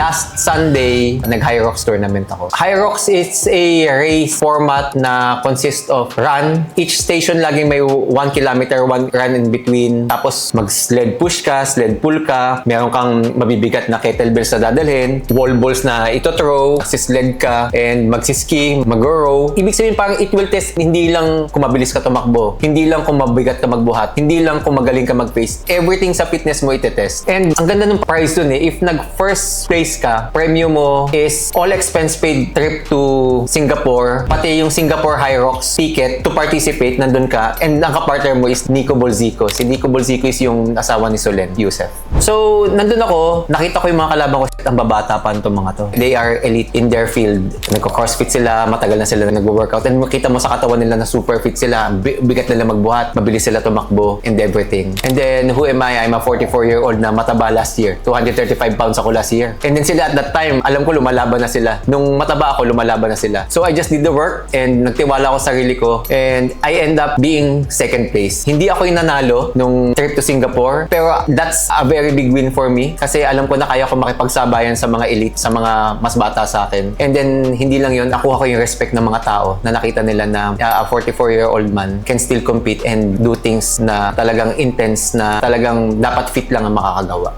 last Sunday, nag-Hyrox tournament ako. Hyrox is a race format na consists of run. Each station laging may 1 kilometer, 1 run in between. Tapos mag-sled push ka, sled pull ka. Meron kang mabibigat na kettlebells na dadalhin, wall balls na ito-throw, magsisled ka, and magsiski, mag-row. Ibig sabihin parang it will test hindi lang kung mabilis ka tumakbo, hindi lang kung mabigat ka magbuhat, hindi lang kung magaling ka mag-pace. Everything sa fitness mo itetest. And ang ganda ng prize dun eh. If nag-first place ka, premium mo is all expense paid trip to Singapore, pati yung Singapore Hyrox ticket to participate, nandun ka. And ang kapartner mo is Nico Bolzico. Si Nico Bolzico is yung asawa ni Solen, Yusef. So, nandun ako, nakita ko yung mga kalaban ko, ang babata pa itong mga to. They are elite in their field. Nagko-crossfit sila, matagal na sila nag-workout. And makita mo sa katawan nila na super fit sila, bigat nila magbuhat, mabilis sila tumakbo, and everything. And then, who am I? I'm a 44-year-old na mataba last year. 235 pounds ako last year. And then sila at that time, alam ko lumalaban na sila. Nung mataba ako, lumalaban na sila. So I just did the work and nagtiwala ako sa sarili ko. And I end up being second place. Hindi ako yung nanalo nung trip to Singapore. Pero that's a very big win for me. Kasi alam ko na kaya ko makipagsabayan sa mga elite, sa mga mas bata sa akin. And then, hindi lang yun, nakuha ko yung respect ng mga tao na nakita nila na a 44-year-old man can still compete and do things na talagang intense, na talagang dapat fit lang ang makakagawa.